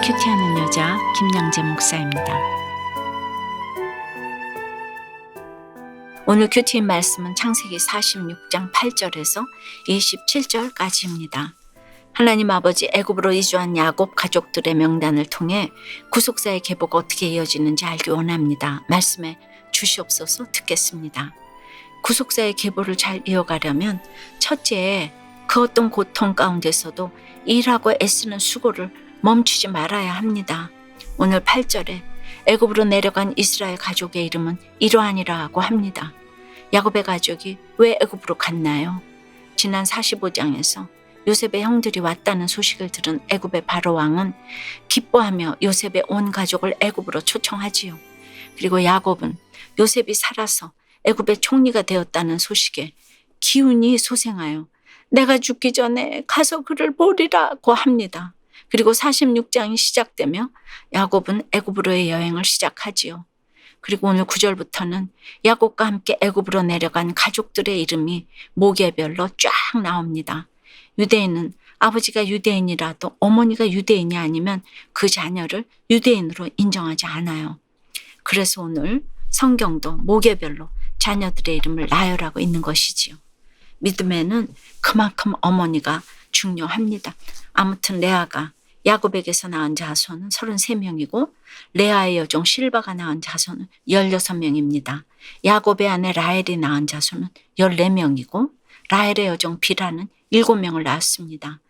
큐티하는 여자 김양재 목사입니다. 오늘 큐티인 말씀은 창세기 46장 8절에서 27절까지입니다. 하나님 아버지 애굽으로 이주한 야곱 가족들의 명단을 통해 구속사의 계보가 어떻게 이어지는지 알기 원합니다. 말씀에 주시옵소서. 듣겠습니다. 구속사의 계보를 잘 이어가려면 첫째, 그 어떤 고통 가운데서도 일하고 애쓰는 수고를 멈추지 말아야 합니다. 오늘 8절에 애굽으로 내려간 이스라엘 가족의 이름은 이러하니라고 합니다. 야곱의 가족이 왜 애굽으로 갔나요? 지난 45장에서 요셉의 형들이 왔다는 소식을 들은 애굽의 바로 왕은 기뻐하며 요셉의 온 가족을 애굽으로 초청하지요. 그리고 야곱은 요셉이 살아서 애굽의 총리가 되었다는 소식에 기운이 솟아요. 내가 죽기 전에 가서 그를 보리라고 합니다. 그리고 46장이 시작되며 야곱은 애굽으로의 여행을 시작하지요. 그리고 오늘 9절부터는 야곱과 함께 애굽으로 내려간 가족들의 이름이 모계별로 쫙 나옵니다. 유대인은 아버지가 유대인이라도 어머니가 유대인이 아니면 그 자녀를 유대인으로 인정하지 않아요. 그래서 오늘 성경도 모계별로 자녀들의 이름을 나열하고 있는 것이지요. 믿음에는 그만큼 어머니가 중요합니다. 아무튼 레아가 야곱에게서 낳은 자손은 33명이고 레아의 여종 실바가 낳은 자손은 16명입니다. 야곱의 아내 라헬이 낳은 자손은 14명이고 라헬의 여종 빌하는 7명을 낳았습니다.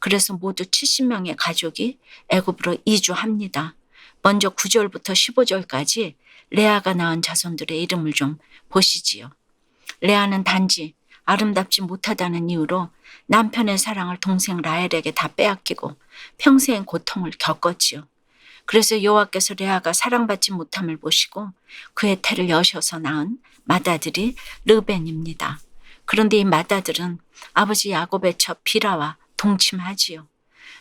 그래서 모두 70명의 가족이 애굽으로 이주합니다. 먼저 9절부터 15절까지 레아가 낳은 자손들의 이름을 좀 보시지요. 레아는 단지 아름답지 못하다는 이유로 남편의 사랑을 동생 라헬에게 다 빼앗기고 평생 고통을 겪었지요. 그래서 여호와께서 레아가 사랑받지 못함을 보시고 그의 태를 여셔서 낳은 맏아들이 르벤입니다. 그런데 이 맏아들은 아버지 야곱의 첩 비라와 동침하지요.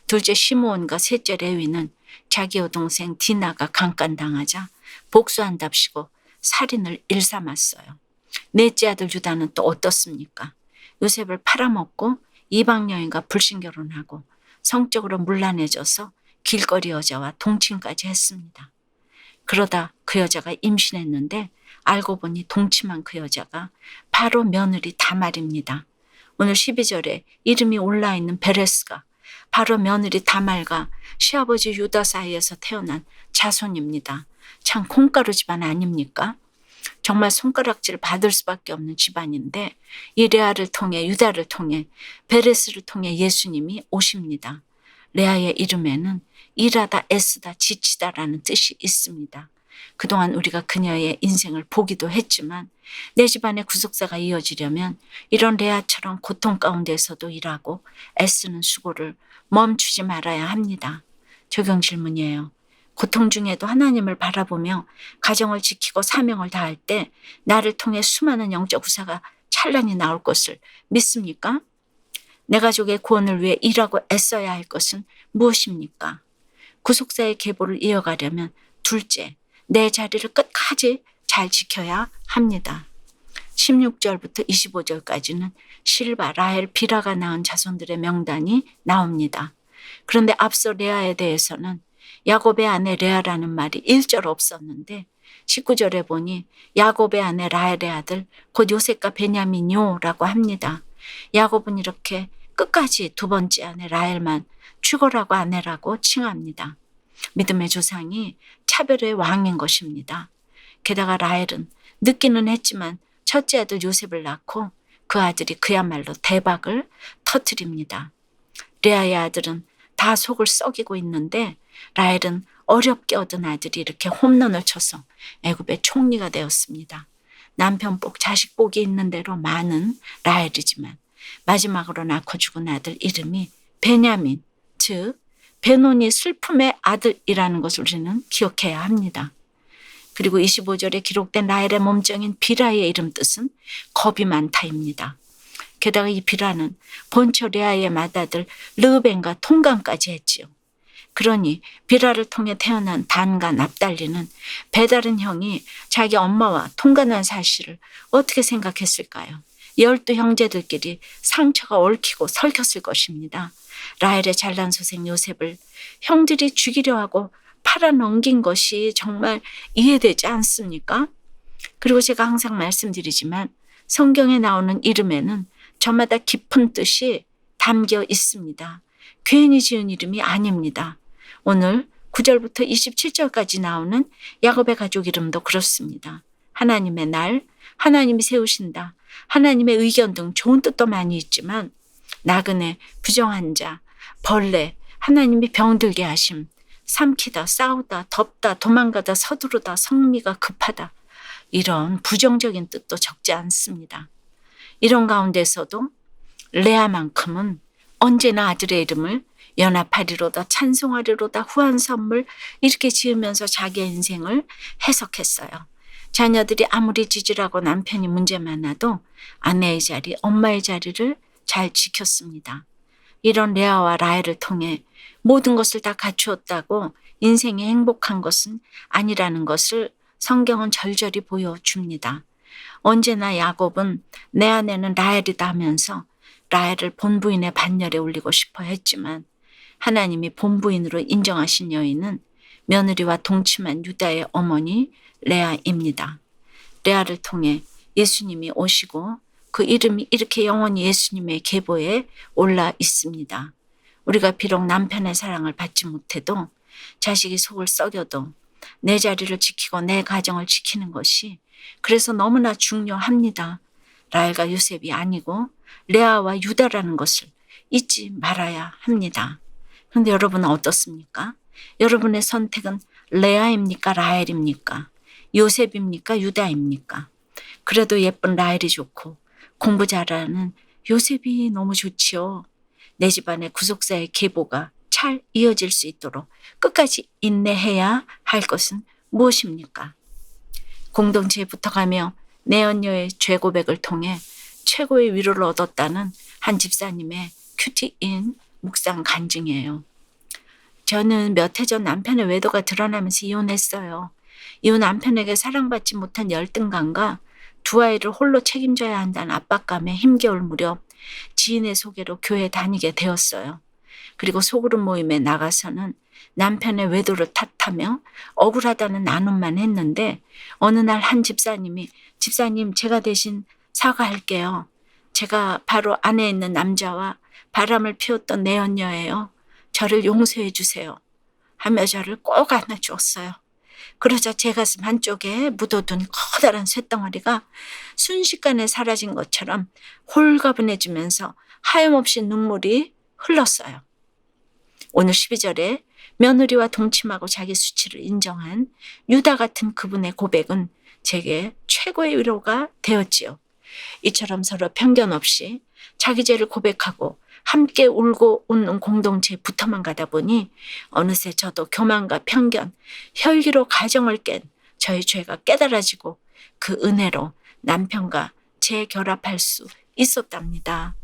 둘째 시므온과 셋째 레위는 자기 여동생 디나가 강간당하자 복수한답시고 살인을 일삼았어요. 넷째 아들 유다는 또 어떻습니까? 요셉을 팔아먹고 이방 여인과 불신결혼하고 성적으로 문란해져서 길거리 여자와 동침까지 했습니다. 그러다 그 여자가 임신했는데 알고 보니 동침한 그 여자가 바로 며느리 다말입니다. 오늘 12절에 이름이 올라있는 베레스가 바로 며느리 다말과 시아버지 유다 사이에서 태어난 자손입니다. 참 콩가루 집안 아닙니까? 정말 손가락질 받을 수밖에 없는 집안인데 이 레아를 통해 유다를 통해 베레스를 통해 예수님이 오십니다. 레아의 이름에는 일하다 애쓰다 지치다라는 뜻이 있습니다. 그동안 우리가 그녀의 인생을 보기도 했지만 내 집안의 구속사가 이어지려면 이런 레아처럼 고통 가운데서도 일하고 애쓰는 수고를 멈추지 말아야 합니다. 적용 질문이에요. 고통 중에도 하나님을 바라보며 가정을 지키고 사명을 다할 때 나를 통해 수많은 영적 후사가 찬란히 나올 것을 믿습니까? 내 가족의 구원을 위해 일하고 애써야 할 것은 무엇입니까? 구속사의 계보를 이어가려면 둘째, 내 자리를 끝까지 잘 지켜야 합니다. 16절부터 25절까지는 실바, 라헬, 비라가 낳은 자손들의 명단이 나옵니다. 그런데 앞서 레아에 대해서는 야곱의 아내 레아라는 말이 1절 없었는데 19절에 보니 야곱의 아내 라헬의 아들 곧 요셉과 베냐민요라고 합니다. 야곱은 이렇게 끝까지 두 번째 아내 라헬만 추고라고 아내라고 칭합니다. 믿음의 조상이 차별의 왕인 것입니다. 게다가 라헬은 늦기는 했지만 첫째 아들 요셉을 낳고 그 아들이 그야말로 대박을 터뜨립니다. 레아의 아들은 다 속을 썩이고 있는데 라헬은 어렵게 얻은 아들이 이렇게 홈런을 쳐서 애굽의 총리가 되었습니다. 남편 복, 자식 복이 있는 대로 많은 라헬이지만 마지막으로 낳고 죽은 아들 이름이 베냐민, 즉 베논이 슬픔의 아들이라는 것을 우리는 기억해야 합니다. 그리고 25절에 기록된 라헬의 몸종인 비라의 이름 뜻은 겁이 많다입니다. 게다가 이 비라는 본처 레아의 맏아들 르벤과 통감까지 했지요. 그러니 비라를 통해 태어난 단과 납달리는 배다른 형이 자기 엄마와 통간한 사실을 어떻게 생각했을까요? 12 형제들끼리 상처가 얽히고 설켰을 것입니다. 라헬의 잘난 소생 요셉을 형들이 죽이려 하고 팔아넘긴 것이 정말 이해되지 않습니까? 그리고 제가 항상 말씀드리지만 성경에 나오는 이름에는 저마다 깊은 뜻이 담겨 있습니다. 괜히 지은 이름이 아닙니다. 오늘 9절부터 27절까지 나오는 야곱의 가족 이름도 그렇습니다. 하나님의 날, 하나님이 세우신다, 하나님의 의견 등 좋은 뜻도 많이 있지만 나그네, 부정한 자, 벌레, 하나님이 병들게 하심, 삼키다, 싸우다, 덮다, 도망가다, 서두르다, 성미가 급하다, 이런 부정적인 뜻도 적지 않습니다. 이런 가운데서도 레아만큼은 언제나 아들의 이름을 연합하리로다, 찬송하리로다, 후한 선물 이렇게 지으면서 자기의 인생을 해석했어요. 자녀들이 아무리 찌질하고 남편이 문제 많아도 아내의 자리, 엄마의 자리를 잘 지켰습니다. 이런 레아와 라헬을 통해 모든 것을 다 갖추었다고 인생이 행복한 것은 아니라는 것을 성경은 절절히 보여줍니다. 언제나 야곱은 내 아내는 라헬이다 하면서 라헬을 본부인의 반열에 올리고 싶어 했지만 하나님이 본부인으로 인정하신 여인은 며느리와 동침한 유다의 어머니 레아입니다. 레아를 통해 예수님이 오시고 그 이름이 이렇게 영원히 예수님의 계보에 올라 있습니다. 우리가 비록 남편의 사랑을 받지 못해도 자식이 속을 썩여도 내 자리를 지키고 내 가정을 지키는 것이 그래서 너무나 중요합니다. 라헬과 요셉이 아니고 레아와 유다라는 것을 잊지 말아야 합니다. 그런데 여러분은 어떻습니까? 여러분의 선택은 레아입니까? 라헬입니까? 요셉입니까? 유다입니까? 그래도 예쁜 라헬이 좋고 공부 잘하는 요셉이 너무 좋지요. 내 집안의 구속사의 계보가 잘 이어질 수 있도록 끝까지 인내해야 할 것은 무엇입니까? 공동체에 붙어가며 내연녀의 죄 고백을 통해 최고의 위로를 얻었다는 한 집사님의 큐티인 묵상 간증이에요. 저는 몇 해 전 남편의 외도가 드러나면서 이혼했어요. 이혼 남편에게 사랑받지 못한 열등감과 두 아이를 홀로 책임져야 한다는 압박감에 힘겨울 무렵 지인의 소개로 교회에 다니게 되었어요. 그리고 소그룹 모임에 나가서는 남편의 외도를 탓하며 억울하다는 나눔만 했는데 어느 날 한 집사님이 집사님 제가 대신 사과할게요. 제가 바로 안에 있는 남자와 바람을 피웠던 내연녀예요. 저를 용서해 주세요. 하며 저를 꼭 안아주었어요. 그러자 제 가슴 한쪽에 묻어둔 커다란 쇳덩어리가 순식간에 사라진 것처럼 홀가분해지면서 하염없이 눈물이 흘렀어요. 오늘 12절에 며느리와 동침하고 자기 수치를 인정한 유다 같은 그분의 고백은 제게 최고의 위로가 되었지요. 이처럼 서로 편견 없이 자기 죄를 고백하고 함께 울고 웃는 공동체에 붙어만 가다 보니 어느새 저도 교만과 편견, 혈기로 가정을 깬 저의 죄가 깨달아지고 그 은혜로 남편과 재결합할 수 있었답니다.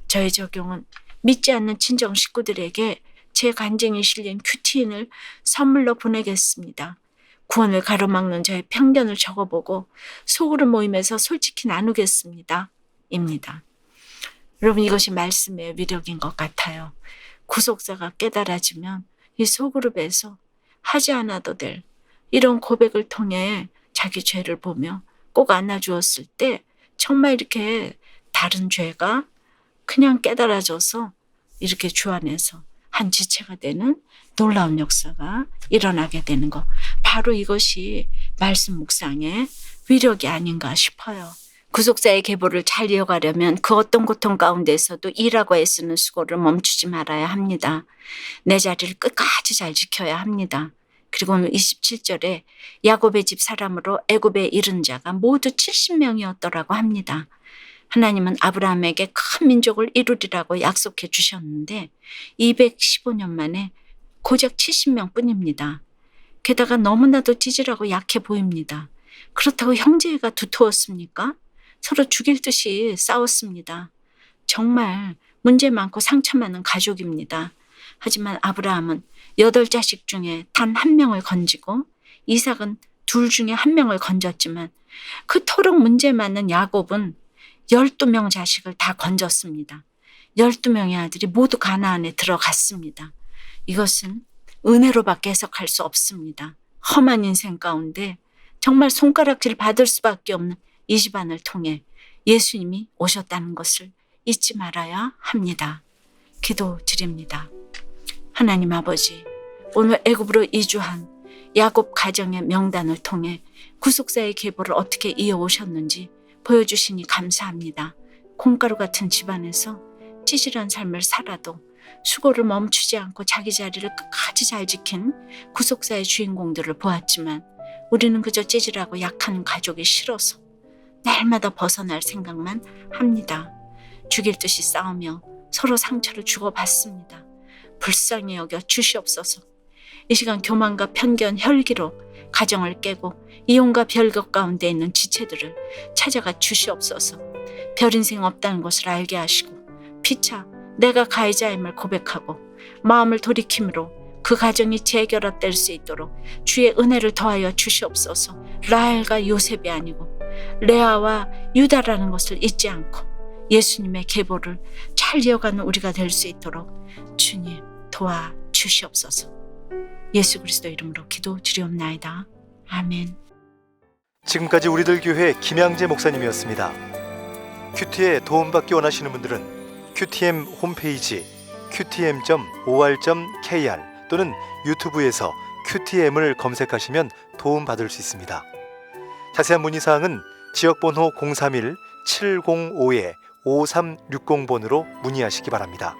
저의 적용은 믿지 않는 친정 식구들에게 제 간증이 실린 큐티인을 선물로 보내겠습니다. 구원을 가로막는 저의 편견을 적어보고 소그룹 모임에서 솔직히 나누겠습니다. 입니다. 여러분 이것이 말씀의 위력인 것 같아요. 구속사가 깨달아지면 이 소그룹에서 하지 않아도 될 이런 고백을 통해 자기 죄를 보며 꼭 안아주었을 때 정말 이렇게 다른 죄가 그냥 깨달아져서 이렇게 주 안에서 한 지체가 되는 놀라운 역사가 일어나게 되는 것. 바로 이것이 말씀 묵상의 위력이 아닌가 싶어요. 구속사의 계보를 잘 이어가려면 그 어떤 고통 가운데서도 일하고 애쓰는 수고를 멈추지 말아야 합니다. 내 자리를 끝까지 잘 지켜야 합니다. 그리고 오늘 27절에 야곱의 집 사람으로 애굽에 이른 자가 모두 70명이었더라고 합니다. 하나님은 아브라함에게 큰 민족을 이루리라고 약속해 주셨는데 215년 만에 고작 70명 뿐입니다. 게다가 너무나도 찌질하고 약해 보입니다. 그렇다고 형제가 두터웠습니까? 서로 죽일 듯이 싸웠습니다. 정말 문제 많고 상처 많은 가족입니다. 하지만 아브라함은 8자식 중에 단 1명을 건지고 이삭은 2 중에 1명을 건졌지만 그토록 문제 많은 야곱은 12명 자식을 다 건졌습니다. 12명의 아들이 모두 가나안에 들어갔습니다. 이것은 은혜로밖에 해석할 수 없습니다. 험한 인생 가운데 정말 손가락질 받을 수밖에 없는 이 집안을 통해 예수님이 오셨다는 것을 잊지 말아야 합니다. 기도드립니다. 하나님 아버지, 오늘 애굽으로 이주한 야곱 가정의 명단을 통해 구속사의 계보를 어떻게 이어오셨는지 보여주시니 감사합니다. 콩가루 같은 집안에서 찌질한 삶을 살아도 수고를 멈추지 않고 자기 자리를 끝까지 잘 지킨 구속사의 주인공들을 보았지만 우리는 그저 찌질하고 약한 가족이 싫어서 날마다 벗어날 생각만 합니다. 죽일 듯이 싸우며 서로 상처를 주고받습니다. 불쌍히 여겨 주시옵소서. 이 시간 교만과 편견, 혈기로 가정을 깨고 이혼과 별것 가운데 있는 지체들을 찾아가 주시옵소서. 별 인생 없다는 것을 알게 하시고 피차 내가 가해자임을 고백하고 마음을 돌이킴으로 그 가정이 재결합될 수 있도록 주의 은혜를 더하여 주시옵소서. 라헬과 요셉이 아니고 레아와 유다라는 것을 잊지 않고 예수님의 계보를 잘 이어가는 우리가 될 수 있도록 주님 도와주시옵소서. 예수 그리스도 이름으로 기도드리옵나이다. 아멘. 지금까지 우리들 교회 김양재 목사님이었습니다. 큐티에 도움받기 원하시는 분들은 QTM 홈페이지 qtm.or.kr 또는 유튜브에서 QTM을 검색하시면 도움받을 수 있습니다. 자세한 문의사항은 지역번호 031-705-5360번으로 문의하시기 바랍니다.